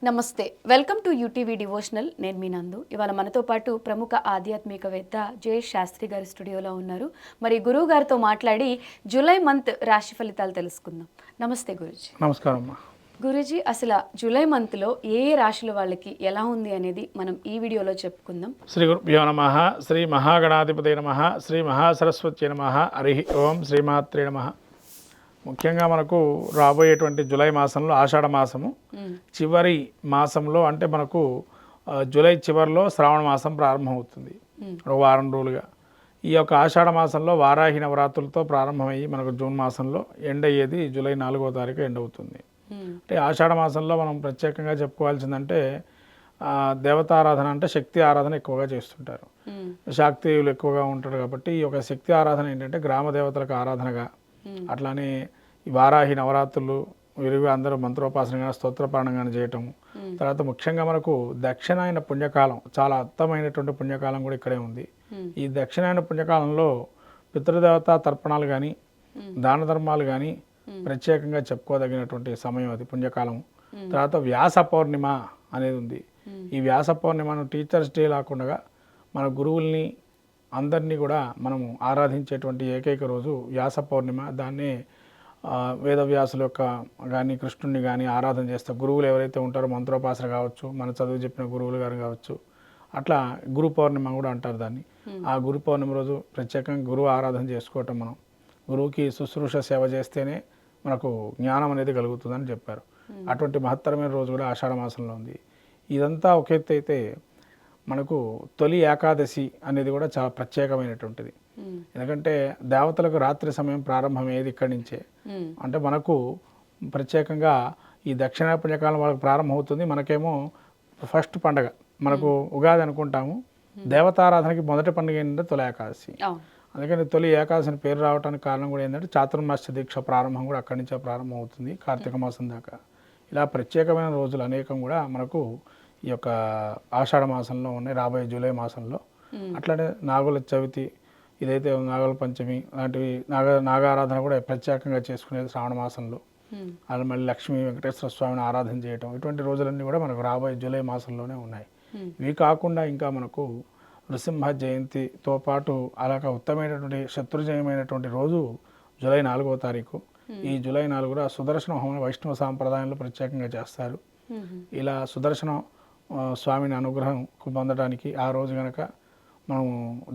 నమస్తే welcome to UTV devotional. నేను మీ నందు. ఇవాళ మనతో పాటు ప్రముఖ ఆధ్యాత్మికవేత్త జయేష్ శాస్త్రి గారి స్టూడియోలో ఉన్నారు. మరి గురువు గారితో మాట్లాడి జూలై మంత్ రాశి ఫలితాలు తెలుసుకుందాం. నమస్తే గురుజీ. నమస్కారం అమ్మా. గురుజీ, అసలు జూలై మంత్లో ఏ రాశుల వాళ్ళకి ఎలా ఉంది అనేది మనం ఈ వీడియోలో చెప్పుకుందాం. శ్రీ గురుభ్యో నమః. శ్రీ మహాగణాధిపతి నమః. శ్రీ మహాసరస్వతి నమః. హరి ఓం శ్రీమాత్రే నమః. ముఖ్యంగా మనకు రాబోయేటువంటి జూలై మాసంలో ఆషాఢ మాసము చివరి మాసంలో, అంటే మనకు జూలై చివరిలో శ్రావణ మాసం ప్రారంభమవుతుంది ఒక వారం రోజులుగా. ఈ యొక్క ఆషాఢ మాసంలో వారాహి నవరాత్రులతో ప్రారంభమయ్యి మనకు జూన్ మాసంలో ఎండ్ అయ్యేది జూలై 4వ తారీఖు ఎండ్ అవుతుంది. అంటే ఆషాఢ మాసంలో మనం ప్రత్యేకంగా చెప్పుకోవాల్సిందంటే దేవతారాధన, అంటే శక్తి ఆరాధన ఎక్కువగా చేస్తుంటారు. శాక్తేయులు ఎక్కువగా ఉంటారు కాబట్టి ఈ యొక్క శక్తి ఆరాధన ఏంటంటే గ్రామ దేవతలకు ఆరాధనగా, అట్లానే ఈ వారాహి నవరాత్రులు విరిగా అందరూ మంత్రోపాసనగా స్తోత్రపారణంగా చేయటం. తర్వాత ముఖ్యంగా మనకు దక్షిణాయన పుణ్యకాలం, చాలా అర్థమైనటువంటి పుణ్యకాలం కూడా ఇక్కడే ఉంది. ఈ దక్షిణాయన పుణ్యకాలంలో పితృదేవత తర్పణాలు కానీ దాన ధర్మాలు కానీ ప్రత్యేకంగా చెప్పుకోదగినటువంటి సమయం అది, పుణ్యకాలం. తర్వాత వ్యాస పౌర్ణిమ అనేది ఉంది. ఈ వ్యాస పౌర్ణిమను టీచర్స్ డే లాకుండా మన గురువుల్ని అందరినీ కూడా మనము ఆరాధించేటువంటి ఏకైక రోజు వ్యాస పౌర్ణిమ. దాన్నే వేదవ్యాసుల యొక్క కానీ కృష్ణుడిని కానీ ఆరాధన చేస్తారు. గురువులు ఎవరైతే ఉంటారో మంత్రోపాసన కావచ్చు, మన చదువు చెప్పిన గురువులు గారు కావచ్చు, అట్లా గురు పౌర్ణిమ కూడా అంటారు దాన్ని. ఆ గురు పౌర్ణిమ రోజు ప్రత్యేకంగా గురువు ఆరాధన చేసుకోవటం, మనం గురువుకి శుశ్రూష సేవ చేస్తేనే మనకు జ్ఞానం అనేది కలుగుతుందని చెప్పారు. అటువంటి మహత్తరమైన రోజు కూడా ఆషాఢ మాసంలో ఉంది. ఇదంతా ఒక ఎత్తు అయితే మనకు తొలి ఏకాదశి అనేది కూడా చాలా ప్రత్యేకమైనటువంటిది. ఎందుకంటే దేవతలకు రాత్రి సమయం ప్రారంభమయ్యేది ఇక్కడి నుంచే. అంటే మనకు ప్రత్యేకంగా ఈ దక్షిణ పుణ్యకాలం వాళ్ళకి ప్రారంభమవుతుంది. మనకేమో ఫస్ట్ పండగ మనకు ఉగాది అనుకుంటాము. దేవతారాధనకి మొదటి పండుగ ఏంటంటే తొలి ఏకాదశి. అందుకని తొలి ఏకాదశి అని పేరు రావడానికి కారణం కూడా ఏంటంటే చాతుర్మాస్య దీక్ష ప్రారంభం కూడా అక్కడి నుంచే ప్రారంభం అవుతుంది, కార్తీక మాసం దాకా. ఇలా ప్రత్యేకమైన రోజులు అనేకం కూడా మనకు ఈ యొక్క ఆషాఢ మాసంలో ఉన్నాయి, రాబోయే జూలై మాసంలో. అట్లనే నాగుల చవితి, ఇదైతే నాగుల పంచమి లాంటివి, నాగారాధన కూడా ప్రత్యేకంగా చేసుకునేది శ్రావణ మాసంలో. అలా మళ్ళీ లక్ష్మీ వెంకటేశ్వర స్వామిని ఆరాధన చేయటం, ఇటువంటి రోజులన్నీ కూడా మనకు రాబోయే జూలై మాసంలోనే ఉన్నాయి. ఇవి కాకుండా ఇంకా మనకు నృసింహ జయంతితో పాటు అలాగ ఉత్తమమైనటువంటి శత్రుజయమైనటువంటి రోజు జూలై 4వ తారీఖు. ఈ జూలై 4 కూడా సుదర్శన హోమం వైష్ణవ సాంప్రదాయంలో ప్రత్యేకంగా చేస్తారు. ఇలా సుదర్శన స్వామిని అనుగ్రహం పొందడానికి ఆ రోజు కనుక మనం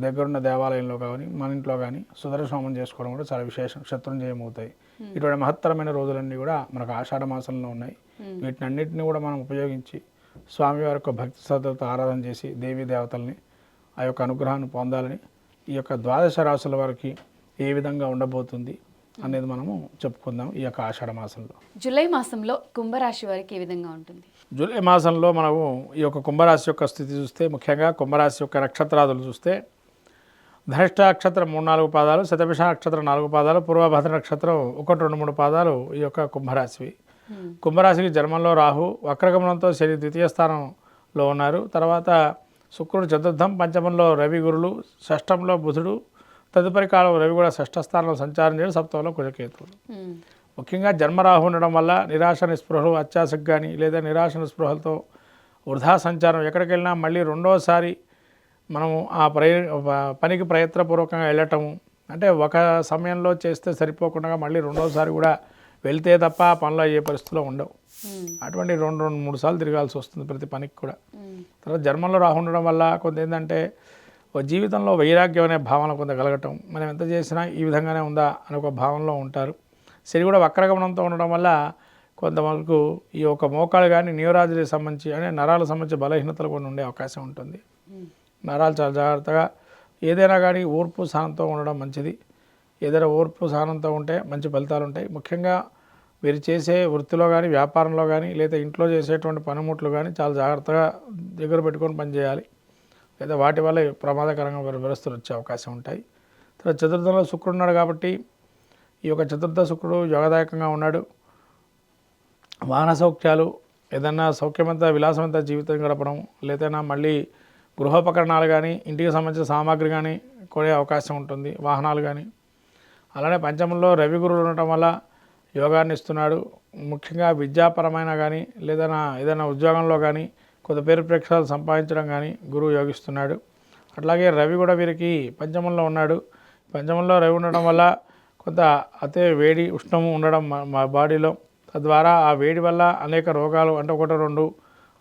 దగ్గరున్న దేవాలయంలో కానీ మన ఇంట్లో కానీ సుదర్శన హోమం చేసుకోవడం కూడా చాలా విశేషం, శత్రుంజయం అవుతాయి. ఇటువంటి మహత్తరమైన రోజులన్నీ కూడా మనకు ఆషాఢ మాసంలో ఉన్నాయి. వీటిని అన్నింటినీ కూడా మనం ఉపయోగించి స్వామివారి యొక్క భక్తి శ్రద్ధలతో ఆరాధన చేసి దేవీ దేవతల్ని ఆ యొక్క అనుగ్రహాన్ని పొందాలని, ఈ యొక్క ద్వాదశ రాశుల వారికి ఏ విధంగా ఉండబోతుంది అనేది మనము చెప్పుకుందాం ఈ యొక్క ఆషాఢ మాసంలో. జూలై మాసంలో కుంభరాశి వారికి ఏ విధంగా ఉంటుంది? జూలై మాసంలో మనము ఈ యొక్క కుంభరాశి యొక్క స్థితి చూస్తే, ముఖ్యంగా కుంభరాశి యొక్క నక్షత్రాదులు చూస్తే ధనిష్ట నక్షత్రం 3-4 పాదాలు, శతభిష నక్షత్రం 4 పాదాలు, పూర్వభద్ర నక్షత్రం 1-2-3 పాదాలు ఈ యొక్క కుంభరాశివి. కుంభరాశికి జన్మంలో రాహు, వక్రగమనంతో శని ద్వితీయ స్థానంలో ఉన్నారు. తర్వాత శుక్రుడు చతుర్థం, పంచమంలో రవి గురులు, షష్టంలో బుధుడు, తదుపరి కాలం రవి కూడా షష్ఠ స్థానంలో సంచారం చేయడం, సప్తంలో కుజకేతువులు. ముఖ్యంగా జన్మరాహు ఉండడం వల్ల నిరాశ నిస్పృహలు, అత్యాశకు కానీ లేదా నిరాశ నిస్పృహలతో వృధా సంచారం, ఎక్కడికి వెళ్ళినా మళ్ళీ రెండోసారి మనము ఆ పనికి ప్రయత్నపూర్వకంగా వెళ్ళటము, అంటే ఒక సమయంలో చేస్తే సరిపోకుండా మళ్ళీ రెండోసారి కూడా వెళ్తే తప్ప ఆ పనులు అయ్యే పరిస్థితుల్లో ఉండవు. అటువంటి 2-3 సార్లు తిరగాల్సి వస్తుంది ప్రతి పనికి కూడా. తర్వాత జన్మంలో రాహు ఉండడం వల్ల కొంత ఏంటంటే జీవితంలో వైరాగ్యం అనే భావన కొంత కలగటం, మనం ఎంత చేసినా ఈ విధంగానే ఉందా అని ఒక భావనలో ఉంటారు. శని కూడా వక్రగమనంతో ఉండడం వల్ల కొంతమందికి ఈ యొక్క మోకాలు కానీ న్యూరాలజీకి సంబంధించి అంటే నరాలకు సంబంధించి బలహీనతలు కూడా ఉండే అవకాశం ఉంటుంది. నరాలు చాలా జాగ్రత్తగా, ఏదైనా కానీ ఓర్పు సహనంతో ఉండడం మంచిది. ఏదైనా ఓర్పు సహనంతో ఉంటే మంచి ఫలితాలు ఉంటాయి. ముఖ్యంగా మీరు చేసే వృత్తిలో కానీ వ్యాపారంలో కానీ లేదా ఇంట్లో చేసేటువంటి పనిముట్లు కానీ చాలా జాగ్రత్తగా దగ్గర పెట్టుకొని పనిచేయాలి, లేదా వాటి వల్ల ప్రమాదకరంగా వ్యవస్థలు వచ్చే అవకాశం ఉంటాయి. తర్వాత చతుర్థంలో శుక్రుడు ఉన్నాడు కాబట్టి ఈ యొక్క చతుర్థ శుక్రుడు యోగదాయకంగా ఉన్నాడు. వాహన సౌఖ్యాలు, ఏదన్నా సౌఖ్యమంతా విలాసమంతా జీవితం గడపడం, లేదైనా మళ్ళీ గృహోపకరణాలు కానీ ఇంటికి సంబంధించిన సామాగ్రి కానీ కొనే అవకాశం ఉంటుంది, వాహనాలు కానీ. అలానే పంచమంలో రవి గురువులు ఉండటం వల్ల యోగాన్ని ఇస్తున్నాడు. ముఖ్యంగా విద్యాపరమైన కానీ ఏదైనా ఉద్యోగంలో కానీ కొంత పేరు ప్రఖ్యాతలు సంపాదించడం కానీ గురువు యోగిస్తున్నాడు. అట్లాగే రవి కూడా వీరికి పంచమంలో ఉన్నాడు. పంచమంలో రవి ఉండడం వల్ల కొంత అతే వేడి ఉష్ణము ఉండడం మా బాడీలో, తద్వారా ఆ వేడి వల్ల అనేక రోగాలు అంటే ఒకటి రెండు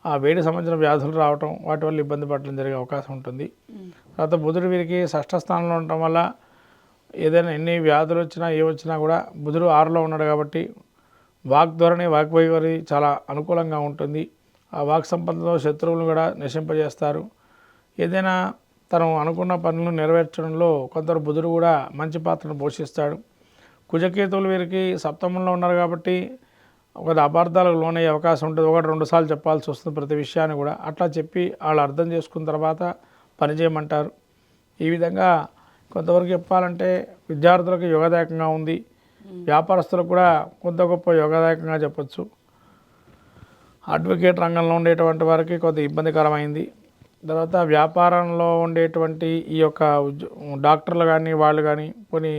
ఆ వేడి సంబంధించిన వ్యాధులు రావటం, వాటి వల్ల ఇబ్బంది పడడం జరిగే అవకాశం ఉంటుంది. తర్వాత బుధుడు వీరికి షష్ఠ స్థానంలో ఉండటం వల్ల ఏదైనా ఎన్ని వ్యాధులు వచ్చినా ఏ వచ్చినా కూడా బుధుడు 6లో ఉన్నాడు కాబట్టి వాగ్ధోరణి వాగ్వైఖరి చాలా అనుకూలంగా ఉంటుంది. ఆ వాక్ సంపదతో శత్రువులను కూడా నశింపజేస్తారు. ఏదైనా తను అనుకున్న పనులను నెరవేర్చడంలో కొందరు బుధుడు కూడా మంచి పాత్రను పోషిస్తాడు. కుజకేతువులు వీరికి సప్తమంలో ఉన్నారు కాబట్టి ఒక అపార్థాలకు లోనయ్యే అవకాశం ఉంటుంది. 1-2 సార్లు చెప్పాల్సి వస్తుంది ప్రతి విషయాన్ని కూడా. అట్లా చెప్పి వాళ్ళు అర్థం చేసుకున్న తర్వాత పనిచేయమంటారు. ఈ విధంగా కొంతవరకు చెప్పాలంటే విద్యార్థులకు యోగదాయకంగా ఉంది. వ్యాపారస్తులకు కూడా కొంత గొప్ప యోగదాయకంగా చెప్పచ్చు. అడ్వకేట్ రంగంలో ఉండేటువంటి వారికి కొంత ఇబ్బందికరమైంది. తర్వాత వ్యాపారంలో ఉండేటువంటి ఈ యొక్క డాక్టర్లు కానీ వాళ్ళు కానీ కొన్ని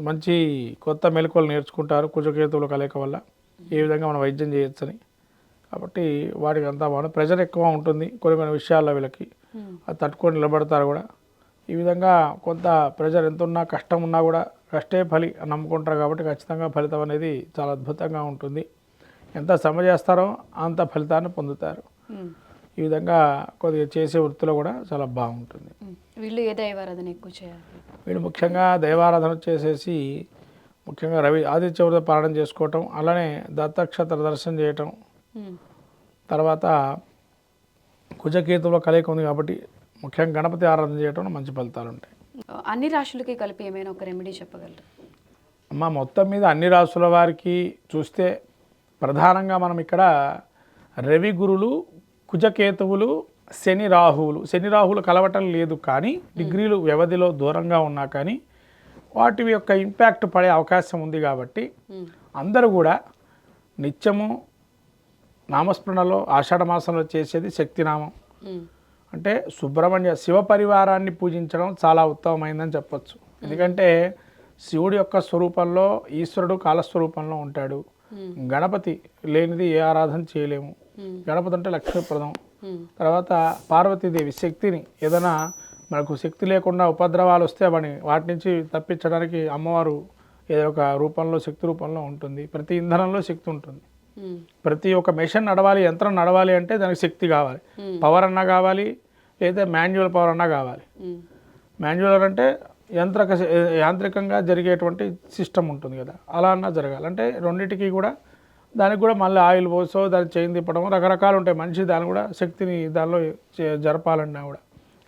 మంచి కొత్త మెలకువలు నేర్చుకుంటారు కుజకేతువుల కలయిక వల్ల. ఏ విధంగా మనం వైద్యం చేయొచ్చని. కాబట్టి వాటికి అంతా ప్రెజర్ ఎక్కువ ఉంటుంది కొన్ని విషయాల్లో వీళ్ళకి. అది తట్టుకొని నిలబడతారు కూడా. ఈ విధంగా కొంత ప్రెజర్ ఎంత ఉన్నా కష్టం ఉన్నా కూడా కష్టే ఫలి అని నమ్ముకుంటారు కాబట్టి ఖచ్చితంగా ఫలితం అనేది చాలా అద్భుతంగా ఉంటుంది. ఎంత శ్రమ చేస్తారో అంత ఫలితాన్ని పొందుతారు. ఈ విధంగా కొద్దిగా చేసే వృత్తిలో కూడా చాలా బాగుంటుంది. వీళ్ళు ఏ దైవారాధన ఎక్కువ చేయాలి? వీళ్ళు ముఖ్యంగా దైవారాధన చేసేసి ముఖ్యంగా రవి ఆదిత్య వృత పాలన చేసుకోవటం, అలానే దత్తక్షత్ర దర్శనం చేయటం, తర్వాత కుజకేతువుల కలయిక ఉంది కాబట్టి ముఖ్యంగా గణపతి ఆరాధన చేయటం మంచి ఫలితాలు ఉంటాయి. అన్ని రాశులకి కలిపి ఏమైనా ఒక రెమెడీ చెప్పగలరు? అమ్మ మొత్తం మీద అన్ని రాశుల వారికి చూస్తే ప్రధానంగా మనం ఇక్కడ రవి గురులు, కుజకేతువులు, శని రాహువులు కలవటం లేదు కానీ డిగ్రీలు వ్యవధిలో దూరంగా ఉన్నా కానీ వాటి యొక్క ఇంపాక్ట్ పడే అవకాశం ఉంది కాబట్టి అందరూ కూడా నిత్యము నామస్మరణలో ఆషాఢ మాసంలో చేసేది శక్తినామం. అంటే సుబ్రహ్మణ్య శివ పరివారాన్ని పూజించడం చాలా ఉత్తమమైందని చెప్పచ్చు. ఎందుకంటే శివుడి యొక్క స్వరూపంలో ఈశ్వరుడు కాలస్వరూపంలో ఉంటాడు. గణపతి లేనిది ఏ ఆరాధన చేయలేము. గణపతి అంటే లక్ష్మీప్రదం. తర్వాత పార్వతీదేవి శక్తిని ఏదైనా మనకు శక్తి లేకుండా ఉపద్రవాలు వస్తే వాటి నుంచి తప్పించడానికి అమ్మవారు ఏదో ఒక రూపంలో శక్తి రూపంలో ఉంటుంది. ప్రతి ఇంధనంలో శక్తి ఉంటుంది. ప్రతి ఒక్క మెషిన్ నడవాలి, యంత్రం నడవాలి అంటే దానికి శక్తి కావాలి. పవర్ అన్నా కావాలి, లేదా మాన్యువల్ పవర్ అన్నా కావాలి. మాన్యువల్ అంటే యాంత్రికంగా జరిగేటువంటి సిస్టమ్ ఉంటుంది కదా, అలా అన్నా జరగాలి. అంటే రెండింటికి కూడా దానికి కూడా మళ్ళీ ఆయిల్ పోసో దాన్ని చేయి తిప్పడం రకరకాలు ఉంటాయి. మనిషి దాన్ని కూడా శక్తిని దానిలో జరపాలన్నా కూడా.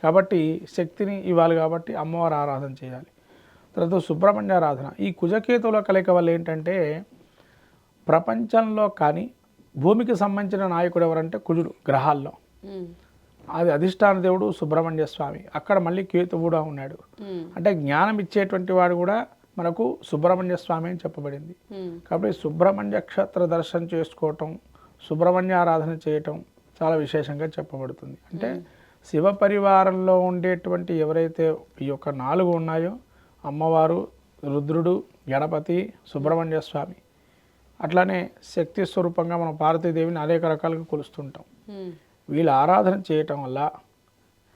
కాబట్టి శక్తిని ఇవ్వాలి కాబట్టి అమ్మవారి ఆరాధన చేయాలి. తర్వాత సుబ్రహ్మణ్య ఆరాధన. ఈ కుజకేతువుల కలయిక వల్ల ఏంటంటే ప్రపంచంలో కానీ భూమికి సంబంధించిన నాయకుడు ఎవరంటే కుజుడు. గ్రహాల్లో అది అధిష్టాన దేవుడు సుబ్రహ్మణ్య స్వామి. అక్కడ మళ్ళీ కేతు కూడా ఉన్నాడు. అంటే జ్ఞానం ఇచ్చేటువంటి వాడు కూడా మనకు సుబ్రహ్మణ్య స్వామి అని చెప్పబడింది. కాబట్టి సుబ్రహ్మణ్య క్షేత్ర దర్శనం చేసుకోవటం, సుబ్రహ్మణ్య ఆరాధన చేయటం చాలా విశేషంగా చెప్పబడుతుంది. అంటే శివ పరివారంలో ఉండేటువంటి ఎవరైతే ఈ యొక్క 4 ఉన్నాయో అమ్మవారు, రుద్రుడు, గణపతి, సుబ్రహ్మణ్య స్వామి, అట్లానే శక్తి స్వరూపంగా మనం పార్వతీదేవిని అనేక రకాలుగా కొలుస్తుంటాం. వీళ్ళ ఆరాధన చేయటం వల్ల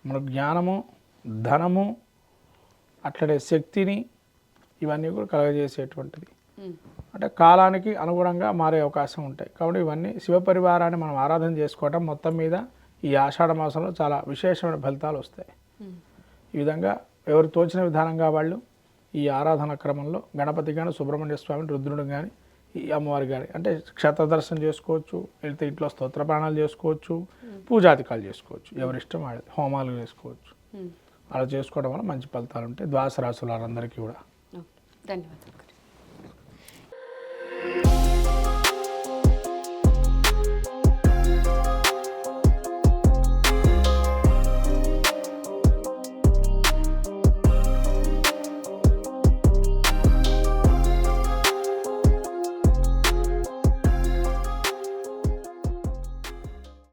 మన జ్ఞానము, ధనము, అట్లనే శక్తిని ఇవన్నీ కూడా కలగజేసేటువంటిది. అంటే కాలానికి అనుగుణంగా మారే అవకాశం ఉంటాయి. కాబట్టి ఇవన్నీ శివపరివారాన్ని మనం ఆరాధన చేసుకోవటం మొత్తం మీద ఈ ఆషాఢ మాసంలో చాలా విశేషమైన ఫలితాలు వస్తాయి. ఈ విధంగా ఎవరు తోచిన విధానంగా వాళ్ళు ఈ ఆరాధన క్రమంలో గణపతి కానీ, సుబ్రహ్మణ్య స్వామిని, రుద్రుడు కానీ, ఈ అమ్మవారి కానీ అంటే క్షేత్ర దర్శనం చేసుకోవచ్చు, వెళ్తే ఇంట్లో స్తోత్ర ప్రాణాలు చేసుకోవచ్చు, పూజాధికాలు చేసుకోవచ్చు, ఎవరిష్టం వాళ్ళది, హోమాలు చేసుకోవచ్చు. అలా చేసుకోవడం వల్ల మంచి ఫలితాలు ఉంటాయి ద్వాదశ రాశుల వారందరికీ కూడా. ధన్యవాదాలు.